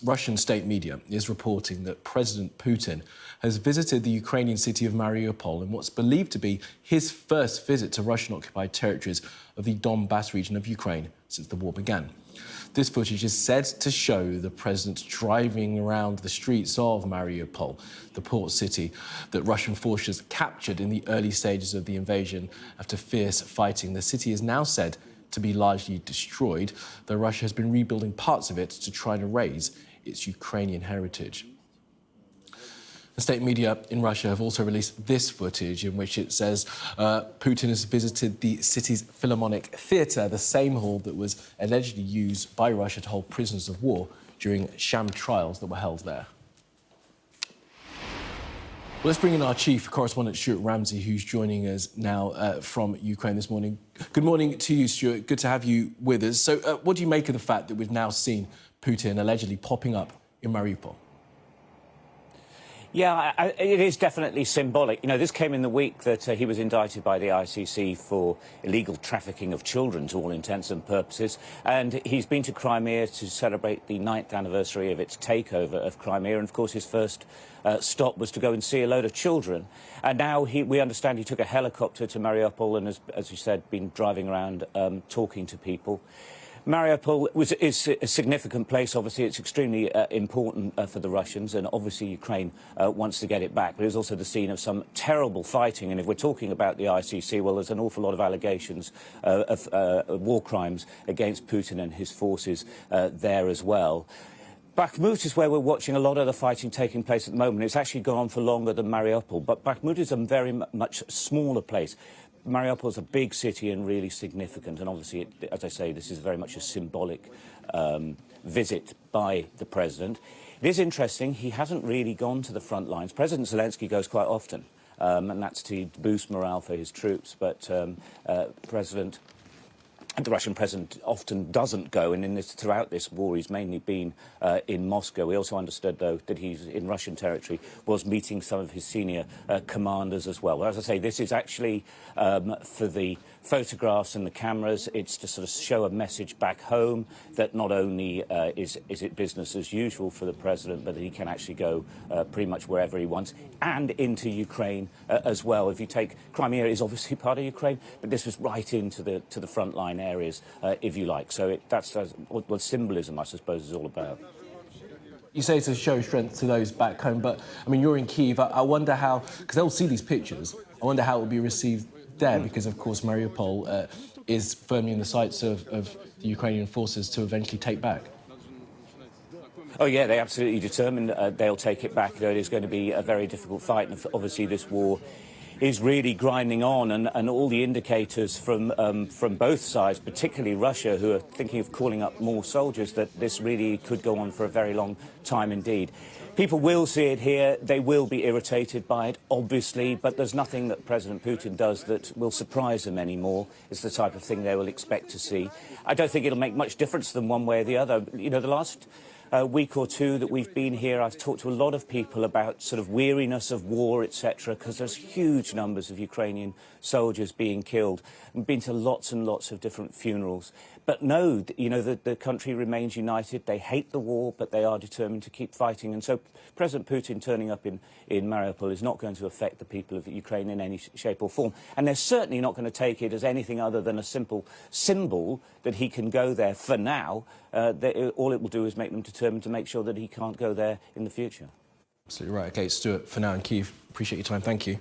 Russian state media is reporting that President Putin has visited the Ukrainian city of Mariupol in what's believed to be his first visit to Russian-occupied territories of the Donbass region of Ukraine since the war began. This footage is said to show the president driving around the streets of Mariupol, the port city that Russian forces captured in the early stages of the invasion after fierce fighting. The city is now said to be largely destroyed, though Russia has been rebuilding parts of it to try and erase its Ukrainian heritage. The state media in Russia have also released this footage in which it says Putin has visited the city's Philharmonic Theatre, the same hall that was allegedly used by Russia to hold prisoners of war during sham trials that were held there. Well, let's bring in our chief correspondent, Stuart Ramsey, who's joining us now from Ukraine this morning. Good morning to you, Stuart. Good to have you with us. So what do you make of the fact that we've now seen Putin allegedly popping up in Mariupol? Yeah, it is definitely symbolic. You know, this came in the week that he was indicted by the ICC for illegal trafficking of children, to all intents and purposes. And he's been to Crimea to celebrate the 9th anniversary of its takeover of Crimea. And, of course, his first stop was to go and see a load of children. And now we understand he took a helicopter to Mariupol and has, as you said, been driving around talking to people. Mariupol is a significant place. Obviously, it's extremely important for the Russians, and obviously Ukraine wants to get it back. But it was also the scene of some terrible fighting. And if we're talking about the ICC, well, there's an awful lot of allegations of war crimes against Putin and his forces there as well. Bakhmut is where we're watching a lot of the fighting taking place at the moment. It's actually gone on for longer than Mariupol, but Bakhmut is a very much smaller place. Mariupol is a big city and really significant, and obviously, as I say, this is very much a symbolic visit by the president. It is interesting, he hasn't really gone to the front lines. President Zelensky goes quite often, and that's to boost morale for his troops, but the Russian president often doesn't go, and throughout this war he's mainly been in Moscow. We also understood, though, that he's in Russian territory, was meeting some of his senior commanders as well. As I say, this is actually for the photographs and the cameras. It's to sort of show a message back home that not only is it business as usual for the president, but that he can actually go pretty much wherever he wants, and into Ukraine as well. If you take Crimea, is obviously part of Ukraine, but this was right into the front line areas, if you like. So that's what symbolism, I suppose, is all about. You say to show strength to those back home, but, I mean, you're in Kyiv. I wonder how, because they'll see these pictures, I wonder how it will be received there, because, of course, Mariupol is firmly in the sights of the Ukrainian forces to eventually take back. Oh, yeah, they're absolutely determined they'll take it back, though it is going to be a very difficult fight. And obviously, this war is really grinding on, and all the indicators from both sides, particularly Russia, who are thinking of calling up more soldiers, that this really could go on for a very long time indeed. People will see it here. They will be irritated by it, obviously, but there's nothing that President Putin does that will surprise them anymore. It's the type of thing they will expect to see. I don't think it'll make much difference to them one way or the other. You know, the last week or two that we've been here, I've talked to a lot of people about sort of weariness of war, etc., because there's huge numbers of Ukrainian soldiers being killed. I've been to lots and lots of different funerals. But no, you know, the country remains united. They hate the war, but they are determined to keep fighting. And so President Putin turning up in Mariupol is not going to affect the people of Ukraine in any shape or form. And they're certainly not going to take it as anything other than a simple symbol that he can go there for now. All it will do is make them determined to make sure that he can't go there in the future. Absolutely right. OK, Stuart, for now in Kyiv, appreciate your time. Thank you.